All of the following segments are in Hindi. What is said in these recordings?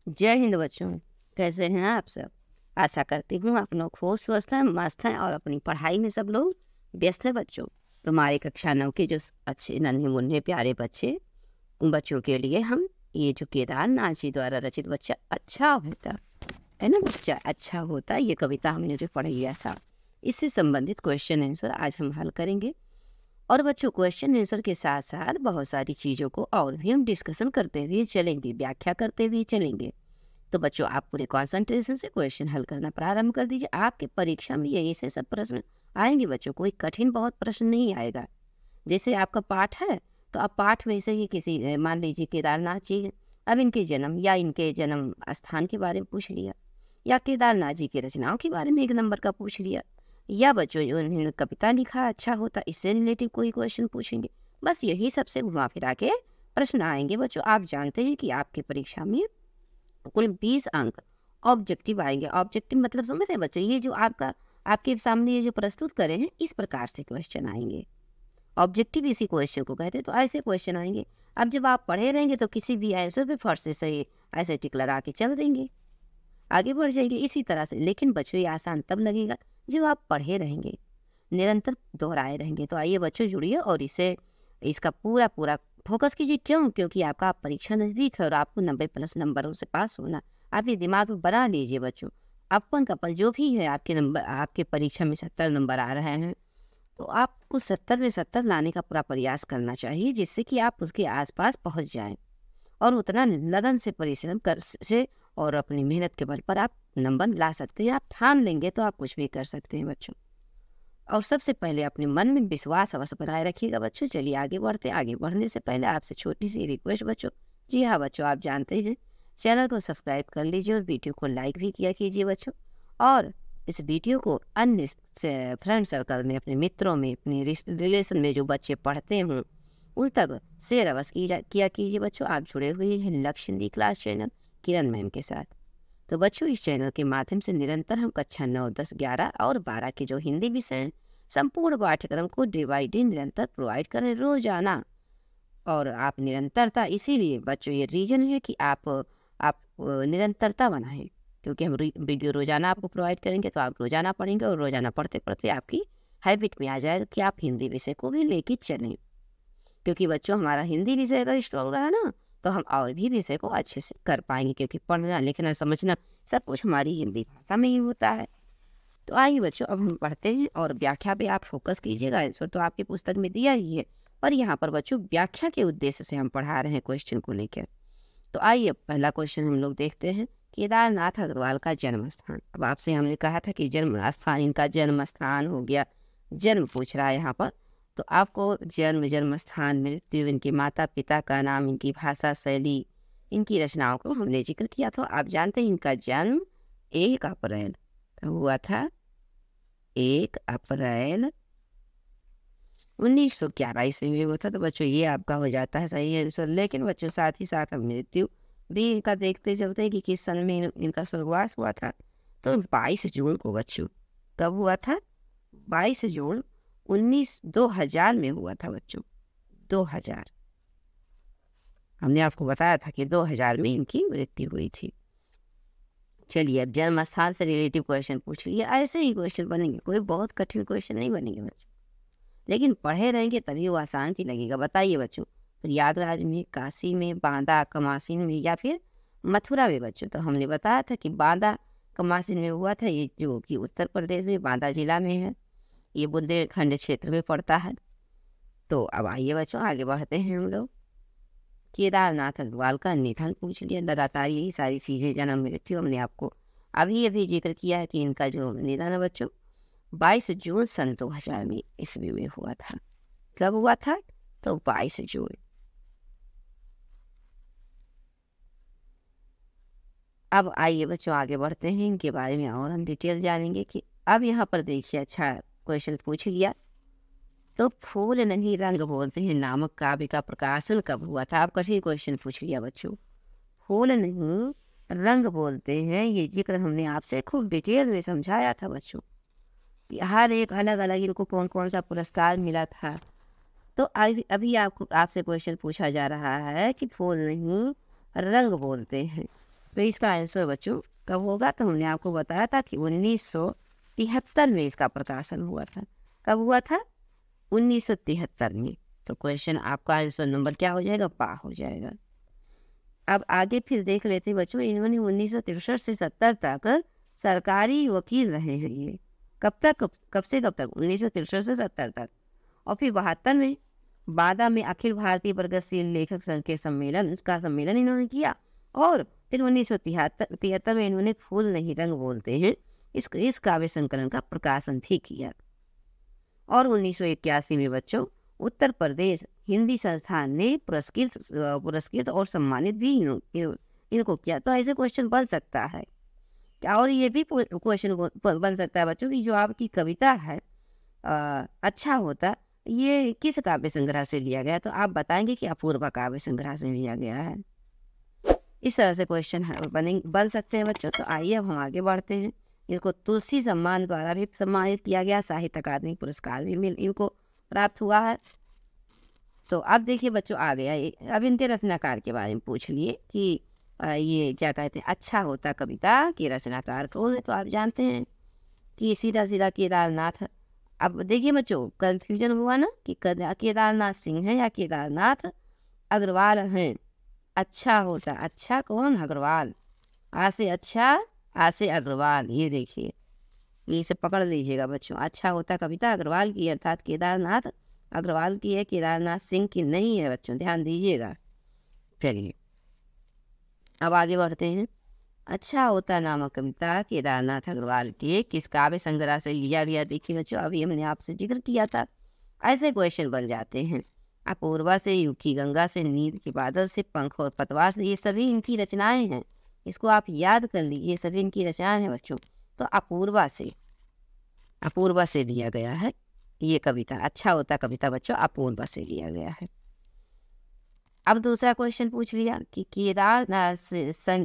जय हिंद बच्चों। कैसे हैं आप सब? आशा करती हूँ आप लोग खूब स्वस्थ हैं, मस्त हैं और अपनी पढ़ाई में सब लोग व्यस्त हैं बच्चों। तुम्हारी कक्षा 9 के जो अच्छे नन्हे मुन्ने प्यारे बच्चे, उन बच्चों के लिए हम ये जो केदारनाथ जी द्वारा रचित बच्चा अच्छा होता है ना, बच्चा अच्छा होता, ये कविता हमने जो पढ़ लिया था, इससे संबंधित क्वेश्चन आंसर आज हम हल करेंगे। और बच्चों क्वेश्चन आंसर के साथ साथ बहुत सारी चीज़ों को और भी हम डिस्कशन करते हुए चलेंगे, व्याख्या करते हुए चलेंगे। तो बच्चों आप पूरे कंसंट्रेशन से क्वेश्चन हल करना प्रारंभ कर दीजिए। आपके परीक्षा में यही से सब प्रश्न आएंगे बच्चों, कोई कठिन बहुत प्रश्न नहीं आएगा। जैसे आपका पाठ है तो आप पाठ में से ही किसी मान लीजिए केदारनाथ जी हैं, अब इनके जन्म या इनके जन्म स्थान के बारे में पूछ लिया, या केदारनाथ जी की रचनाओं के बारे में 1 नंबर का पूछ लिया, या बच्चों जो इन्होंने कविता लिखा अच्छा होता, इससे रिलेटिव कोई क्वेश्चन पूछेंगे। बस यही सबसे घुमा फिरा के प्रश्न आएंगे बच्चों। आप जानते हैं कि आपकी परीक्षा में कुल 20 अंक ऑब्जेक्टिव आएंगे। ऑब्जेक्टिव मतलब समझते हैं बच्चों, ये जो आपके सामने ये जो प्रस्तुत करें हैं, इस प्रकार से क्वेश्चन आएंगे। ऑब्जेक्टिव इसी क्वेश्चन को कहते हैं। तो ऐसे क्वेश्चन आएंगे। अब जब आप पढ़े रहेंगे तो किसी भी आंसर पे फट से सही ऐसे टिक लगा के चल देंगे, आगे बढ़ जाएंगे इसी तरह से। लेकिन बच्चों ये आसान तब लगेगा जब आप पढ़े रहेंगे, निरंतर दोहराए रहेंगे। तो आइए बच्चों जुड़िए और इसका पूरा पूरा फोकस कीजिए। क्यों? क्योंकि आपका परीक्षा नज़दीक है और आपको 90+ नंबरों से पास होना। आप ये दिमाग में बना लीजिए बच्चों। अपन का जो भी है आपके नंबर, आपके परीक्षा में 70 नंबर आ रहे हैं तो आपको 70 में 70 लाने का पूरा प्रयास करना चाहिए, जिससे कि आप उसके आसपास पहुंच जाएं और उतना लगन से परिश्रम कर से और अपनी मेहनत के बल पर आप नंबर ला सकते हैं। आप ठान लेंगे तो आप कुछ भी कर सकते हैं बच्चों। और सबसे पहले अपने मन में विश्वास अवश्य बनाए रखिएगा बच्चों। चलिए आगे बढ़ते हैं। आगे बढ़ने से पहले आपसे छोटी सी रिक्वेस्ट बच्चों। जी हाँ बच्चों, आप जानते हैं चैनल को सब्सक्राइब कर लीजिए और वीडियो को लाइक भी किया कीजिए बच्चों। और इस वीडियो को अन्य फ्रेंड सर्कल में, अपने मित्रों में, अपने रिलेशन में जो बच्चे पढ़ते हों उन तक शेयर अवश्य किया कीजिए बच्चों। आप जुड़े हुए हैं लक्ष्य हिंदी क्लास चैनल किरण मैम के साथ। तो बच्चों इस चैनल के माध्यम से निरंतर हम कक्षा 9, 10, 11 और 12 के जो हिंदी विषय हैं, संपूर्ण पाठ्यक्रम को डे बाई डे निरंतर प्रोवाइड करें रोजाना। और आप निरंतरता, इसीलिए बच्चों ये रीजन है कि आप निरंतरता बनाएं, क्योंकि हम वीडियो रोजाना आपको प्रोवाइड करेंगे तो आप रोजाना पढ़ेंगे और रोजाना पढ़ते पढ़ते आपकी हैबिट में आ जाएगा कि आप हिंदी विषय को भी लेके चलें। क्योंकि बच्चों हमारा हिंदी विषय अगर स्ट्रॉन्ग रहा ना तो हम और भी विषय को अच्छे से कर पाएंगे, क्योंकि पढ़ना लिखना समझना सब कुछ हमारी हिंदी भाषा में ही होता है। तो आइए बच्चों अब हम पढ़ते हैं और व्याख्या पे आप फोकस कीजिएगा। आंसर तो आपकी पुस्तक में दिया ही है, पर यहाँ पर बच्चों व्याख्या के उद्देश्य से हम पढ़ा रहे हैं क्वेश्चन को लेकर। तो आइए पहला क्वेश्चन हम लोग देखते हैं। केदारनाथ अग्रवाल का जन्म स्थान। अब आपसे हमने कहा था कि जन्म स्थान, इनका जन्म स्थान हो गया, जन्म पूछ रहा है यहाँ पर। तो आपको जन्म स्थान, मृत्यु, इनके माता पिता का नाम, इनकी भाषा शैली, इनकी रचनाओं को हमने जिक्र किया था। आप जानते हैं इनका जन्म 1 अप्रैल हुआ था, 1 अप्रैल 1911 ईस्वी में हुआ था। तो बच्चों ये आपका हो जाता है सही आंसर। लेकिन बच्चों साथ ही साथ हम मृत्यु भी इनका देखते चलते हैं कि किस सन में इनका स्वर्गवास हुआ था। तो 22 जून को बच्चों, कब हुआ था? 22 जून 2000 में हुआ था बच्चों। 2000, हमने आपको बताया था कि 2000 में इनकी मृत्यु हुई थी। चलिए अब जन्म स्थान से रिलेटिव क्वेश्चन पूछ लिए। ऐसे ही क्वेश्चन बनेंगे, कोई बहुत कठिन क्वेश्चन नहीं बनेंगे बच्चों, लेकिन पढ़े रहेंगे तभी वो आसान भी लगेगा। बताइए बच्चों, प्रयागराज में, काशी में, बांदा कमासीन में या फिर मथुरा में बच्चों? तो हमने बताया था कि बांदा कमासीन में हुआ था, ये जो कि उत्तर प्रदेश में बांदा जिला में है, ये बुंदेलखंड क्षेत्र में पड़ता है। तो अब आइए बच्चों आगे बढ़ते हैं हम लोग। केदारनाथ अग्रवाल का निधन पूछ लिया। लगातार यही सारी चीज़ें, जन्म मृत्यु हमने आपको अभी अभी जिक्र किया है कि इनका जो निधन है बच्चों 22 जून सन 2000 में ईस्वी में हुआ था। कब हुआ था? तो 22 जून। अब आइए बच्चों आगे बढ़ते हैं, इनके बारे में और हम डिटेल जानेंगे। कि अब यहाँ पर देखिए, अच्छा क्वेश्चन पूछ लिया। तो फूल नहीं रंग बोलते हैं नामक काव्य का प्रकाशन कब हुआ था? आप कठिन क्वेश्चन पूछ लिया बच्चों। फूल नहीं रंग बोलते हैं, ये जिक्र हमने आपसे खूब डिटेल में समझाया था बच्चों कि हर एक अलग अलग इनको कौन कौन सा पुरस्कार मिला था। तो अभी आपसे क्वेश्चन पूछा जा रहा है कि फूल नहीं रंग बोलते हैं, तो इसका आंसर बच्चों कब होगा, तो हमने आपको बताया था कि 1973 में इसका प्रकाशन हुआ था। कब हुआ था? 1973 में। तो क्वेश्चन आपका आंसर नंबर क्या हो जाएगा? पा हो जाएगा। अब आगे फिर देख लेते हैं बच्चों, इन्होंने 1963 से 70 तक सरकारी वकील रहे हैं ये। कब तक? कब से कब तक? 1963 से 70 तक। और फिर 72 में बादा में अखिल भारतीय प्रगतिशील लेखक संघ के सम्मेलन इन्होंने किया। और फिर 1973 में इन्होंने फूल नहीं रंग बोलते हैं इस काव्य संकलन का प्रकाशन भी किया। और 1981 में बच्चों उत्तर प्रदेश हिंदी संस्थान ने पुरस्कृत और सम्मानित भी इनको किया। तो ऐसे क्वेश्चन बन सकता है क्या? और ये भी क्वेश्चन बन सकता है बच्चों कि जो आपकी कविता है अच्छा होता, ये किस काव्य संग्रह से लिया गया? तो आप बताएंगे कि अपूर्वा काव्य संग्रह से लिया गया है। इस तरह से क्वेश्चन बन सकते हैं बच्चों। तो आइए अब हम आगे बढ़ते हैं। इनको तुलसी सम्मान द्वारा भी सम्मानित किया गया, साहित्य अकादमी पुरस्कार भी इनको प्राप्त हुआ है। तो अब देखिए बच्चों आ गया, अब इनके रचनाकार के बारे में पूछ लिए कि ये क्या कहते हैं, अच्छा होता कविता के रचनाकार कौन है? तो आप जानते हैं कि सीधा सीधा केदारनाथ। अब देखिए बच्चों कन्फ्यूजन हुआ ना कि केदारनाथ सिंह है या केदारनाथ अग्रवाल हैं। अच्छा होता, अच्छा कौन? अग्रवाल। आ से अच्छा, आ से अग्रवाल। ये देखिए, ये से पकड़ लीजिएगा बच्चों। अच्छा होता कविता अग्रवाल की, अर्थात केदारनाथ अग्रवाल की है, केदारनाथ सिंह की नहीं है बच्चों, ध्यान दीजिएगा। चलिए अब आगे बढ़ते हैं। अच्छा होता नामक कविता केदारनाथ अग्रवाल के किस काव्य संग्रह से लिया गया? देखिए बच्चों अभी हमने आपसे जिक्र किया था। ऐसे क्वेश्चन बन जाते हैं। अपूर्वा से, युग की गंगा से, नींद के बादल से, पंख और पतवार से, ये सभी इनकी रचनाएं हैं। इसको आप याद कर लीजिए, ये सभी इनकी रचनाएं हैं बच्चों। तो अपूर्वा से लिया गया है ये कविता। अच्छा होता कविता बच्चों अपूर्वा से लिया गया है। अब दूसरा क्वेश्चन पूछ लिया कि केदारनाथ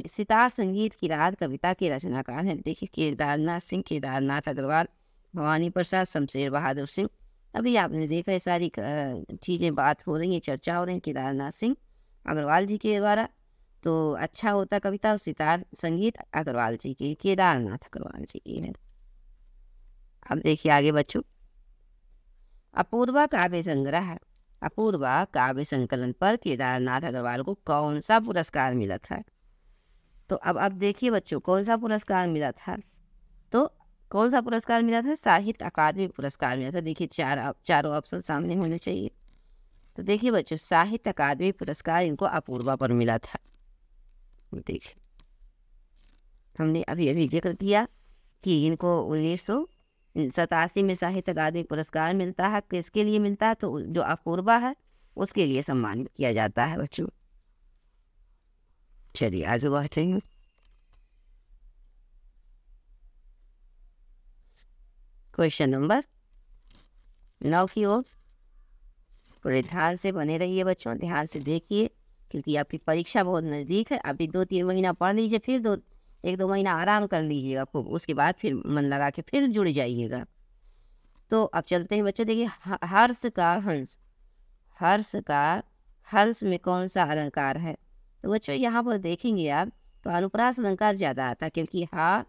सितार संगीत की रात कविता के रचनाकार हैं। देखिए केदारनाथ सिंह, केदारनाथ अग्रवाल, भवानी प्रसाद, शमशेर बहादुर सिंह। अभी आपने देखा है सारी चीज़ें बात हो रही हैं, चर्चा हो रही है केदारनाथ सिंह अग्रवाल जी के द्वारा। तो अच्छा होता कविता और सितार संगीत अग्रवाल जी की, केदारनाथ अग्रवाल जी की है। अब देखिए आगे बच्चों, अपूर्वा काव्य संग्रह, अपूर्वा काव्य संकलन पर केदारनाथ अग्रवाल को कौन सा पुरस्कार मिला था? तो अब देखिए बच्चों कौन सा पुरस्कार मिला था? तो कौन सा पुरस्कार मिला था? साहित्य अकादमी पुरस्कार मिला था। देखिए चारों ऑप्शन सामने होने चाहिए। तो देखिए बच्चों साहित्य अकादमी पुरस्कार इनको अपूर्वा पर मिला था। देखिए हमने अभी जिक्र किया कि इनको 1987 में साहित्य अकादमी पुरस्कार मिलता है। किसके लिए मिलता है? तो जो अपूर्वा है उसके लिए सम्मानित किया जाता है बच्चों। चलिए आगे बढ़ते हैं। क्वेश्चन नंबर 9 की ओर पूरे ध्यान से बने रहिए बच्चों, ध्यान से देखिए क्योंकि आपकी परीक्षा बहुत नज़दीक है। अभी 2-3 महीना पढ़ लीजिए, फिर 1-2 महीना आराम कर लीजिएगा खूब, उसके बाद फिर मन लगा के फिर जुड़ जाइएगा। तो अब चलते हैं बच्चों। देखिए हर्ष का हंस में कौन सा अलंकार है? तो बच्चों यहाँ पर देखेंगे आप तो अनुप्रास अलंकार ज़्यादा आता है क्योंकि हा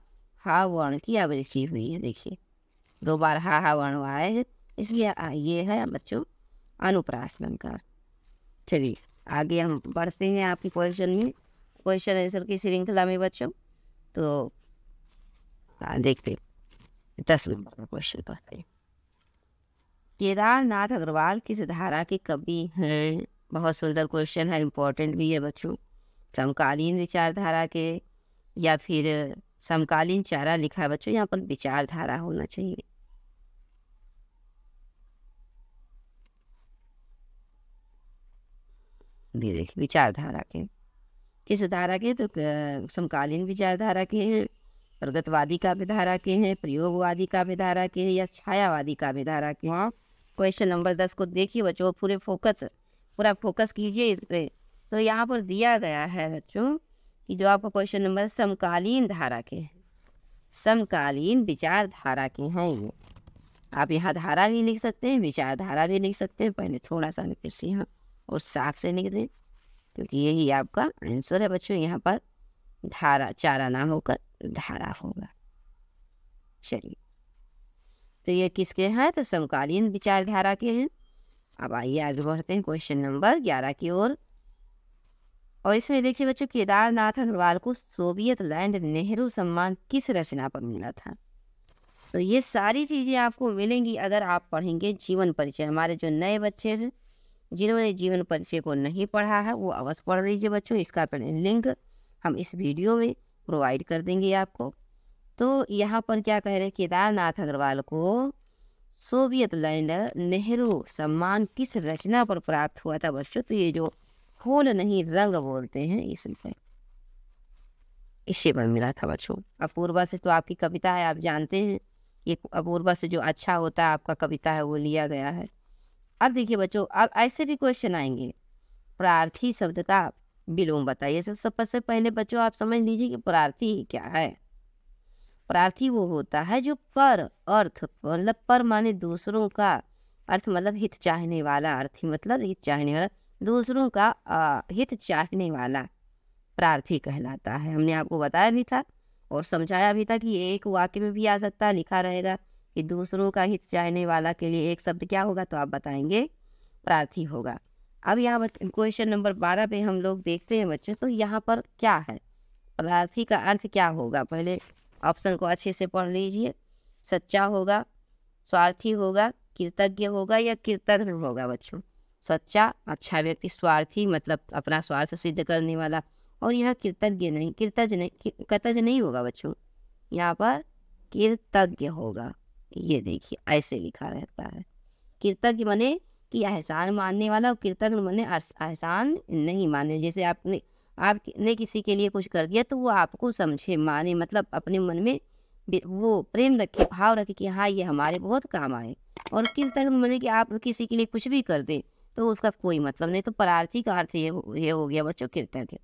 वर्ण की आवृत्ति हुई है। देखिए 2 बार हा वर्ण आए हैं, इसलिए ये है बच्चों अनुप्रास अलंकार। चलिए आगे हम बढ़ते हैं आपकी क्वेश्चन आंसर की श्रृंखला में बच्चों। तो देखते 10 नंबर का क्वेश्चन पढ़ते हैं। केदारनाथ अग्रवाल किस धारा के कवि हैं? बहुत सुंदर क्वेश्चन है, इम्पोर्टेंट भी है बच्चों। समकालीन विचारधारा के या फिर समकालीन चारा लिखा है बच्चों, यहाँ पर विचारधारा होना चाहिए। देखिए विचारधारा के किस धारा के? तो समकालीन विचारधारा के हैं, प्रगतवादी काव्यधारा के हैं, प्रयोगवादी काव्यधारा के हैं या छायावादी काव्यधारा के हैं। क्वेश्चन नंबर 10 को देखिए बच्चों, पूरा फोकस कीजिए इस पे। तो यहाँ पर दिया गया है बच्चों कि जो आपका क्वेश्चन नंबर समकालीन धारा के हैं, समकालीन विचारधारा के हैं ये। आप यहाँ धारा भी लिख सकते हैं, विचारधारा भी लिख सकते हैं। पहले थोड़ा सा फिर से यहाँ और साफ से लिख दें क्योंकि यही आपका आंसर है बच्चों। यहाँ पर धारा, चारा ना होकर धारा होगा। चलिए, तो ये किसके हैं? तो समकालीन विचारधारा के हैं। अब आइए आगे बढ़ते हैं क्वेश्चन नंबर 11 की ओर। और इसमें देखिए बच्चों, केदारनाथ अग्रवाल को सोवियत लैंड नेहरू सम्मान किस रचना पर मिला था? तो ये सारी चीज़ें आपको मिलेंगी अगर आप पढ़ेंगे जीवन परिचय। हमारे जो नए बच्चे हैं जिन्होंने जीवन परिचय को नहीं पढ़ा है वो अवश्य पढ़ लीजिए बच्चों। इसका लिंक हम इस वीडियो में प्रोवाइड कर देंगे आपको। तो यहाँ पर क्या कह रहे हैं, केदारनाथ अग्रवाल को सोवियत लैंड नेहरू सम्मान किस रचना पर प्राप्त हुआ था बच्चों? तो ये जो फूल नहीं रंग बोलते हैं इसी पर मिला था बच्चों। अपूर्वा से तो आपकी कविता है, आप जानते हैं, ये अपूर्वा से जो अच्छा होता है आपका कविता है वो लिया गया है। अब देखिए बच्चों, अब ऐसे भी क्वेश्चन आएंगे, प्रार्थी शब्द का विलोम बताइए। सबसे पहले बच्चों आप समझ लीजिए कि प्रार्थी क्या है। प्रार्थी वो होता है जो पर अर्थ, मतलब पर माने दूसरों का, अर्थ मतलब हित चाहने वाला, अर्थी मतलब हित चाहने वाला, दूसरों का हित चाहने वाला प्रार्थी कहलाता है। हमने आपको बताया भी था और समझाया भी था कि एक वाक्य में भी आ सकता है, लिखा रहेगा कि दूसरों का हित चाहने वाला के लिए एक शब्द क्या होगा, तो आप बताएंगे प्रार्थी होगा। अब यहाँ क्वेश्चन नंबर 12 पे हम लोग देखते हैं बच्चों, तो यहाँ पर क्या है, प्रार्थी का अर्थ क्या होगा? पहले ऑप्शन को अच्छे से पढ़ लीजिए। सच्चा होगा, स्वार्थी होगा, कृतज्ञ होगा या कृतज्ञ होगा बच्चों? सच्चा, अच्छा व्यक्ति, स्वार्थी मतलब अपना स्वार्थ सिद्ध करने वाला, और यहाँ कृतज्ञ नहीं, कृतज्ञ नहीं होगा बच्चों, यहाँ पर कृतज्ञ होगा। ये देखिए ऐसे लिखा रहता है। कृतज्ञ माने कि एहसान मानने वाला, और कृतज्ञ माने एहसान नहीं माने। जैसे आपने किसी के लिए कुछ कर दिया तो वो आपको समझे, माने, मतलब अपने मन में वो प्रेम रखे, भाव रखे कि हाँ ये हमारे बहुत काम आए। और कृतज्ञ माने कि आप किसी के लिए कुछ भी कर दें तो उसका कोई मतलब नहीं। तो प्रार्थी का अर्थ ये हो गया बच्चों कृतज्ञ,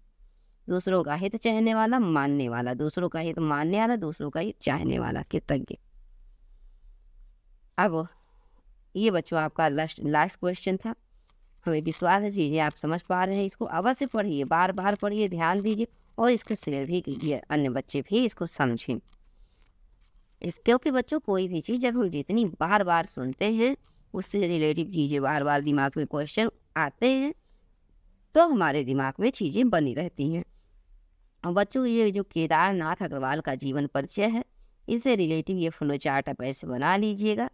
दूसरों का हित चाहने वाला, मानने वाला, दूसरों का हित मानने वाला, दूसरों का हित चाहने वाला, कृतज्ञ। अब ये बच्चों आपका लास्ट क्वेश्चन था। हमें विश्वास है चीज़ें आप समझ पा रहे हैं। इसको अवश्य पढ़िए, बार बार पढ़िए, ध्यान दीजिए और इसको शेयर भी कीजिए, अन्य बच्चे भी इसको समझें। क्योंकि बच्चों कोई भी चीज़ जब हम जितनी बार बार सुनते हैं उससे रिलेटिव चीज़ें बार बार दिमाग में क्वेश्चन आते हैं तो हमारे दिमाग में चीज़ें बनी रहती हैं। और बच्चों ये जो केदारनाथ अग्रवाल का जीवन परिचय है, इससे रिलेटिव ये फ्लो चार्ट आप ऐसे बना लीजिएगा।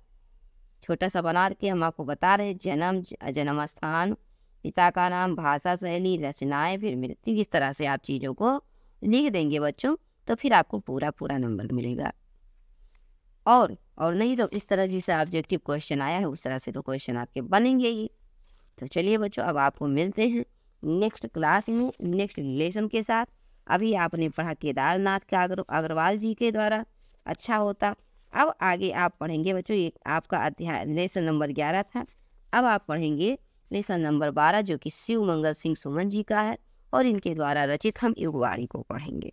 छोटा सा बना के हम आपको बता रहे जन्म, जन्म स्थान, पिता का नाम, भाषा शैली, रचनाएं, फिर मृत्यु। इस तरह से आप चीज़ों को लिख देंगे बच्चों तो फिर आपको पूरा नंबर मिलेगा। और नहीं तो इस तरह जैसे ऑब्जेक्टिव क्वेश्चन आया है उस तरह से तो क्वेश्चन आपके बनेंगे ही। तो चलिए बच्चों, अब आपको मिलते हैं नेक्स्ट क्लास में नेक्स्ट लेसन के साथ। अभी आपने पढ़ा केदारनाथ के अग्रवाल जी के द्वारा अच्छा होता। अब आगे आप पढ़ेंगे बच्चों, ये आपका अध्याय लेसन नंबर 11 था। अब आप पढ़ेंगे लेसन नंबर 12 जो कि शिव मंगल सिंह सुमन जी का है और इनके द्वारा रचित हम युगवाणी को पढ़ेंगे।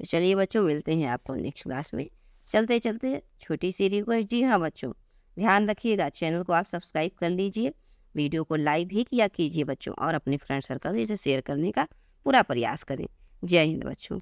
तो चलिए बच्चों, मिलते हैं आपको नेक्स्ट क्लास में। चलते चलते छोटी सी रिक्वेस्ट, जी हाँ बच्चों ध्यान रखिएगा, चैनल को आप सब्सक्राइब कर लीजिए, वीडियो को लाइक भी किया कीजिए बच्चों, और अपने फ्रेंड सर्कल में इसे शेयर करने का पूरा प्रयास करें। जय हिंद बच्चों।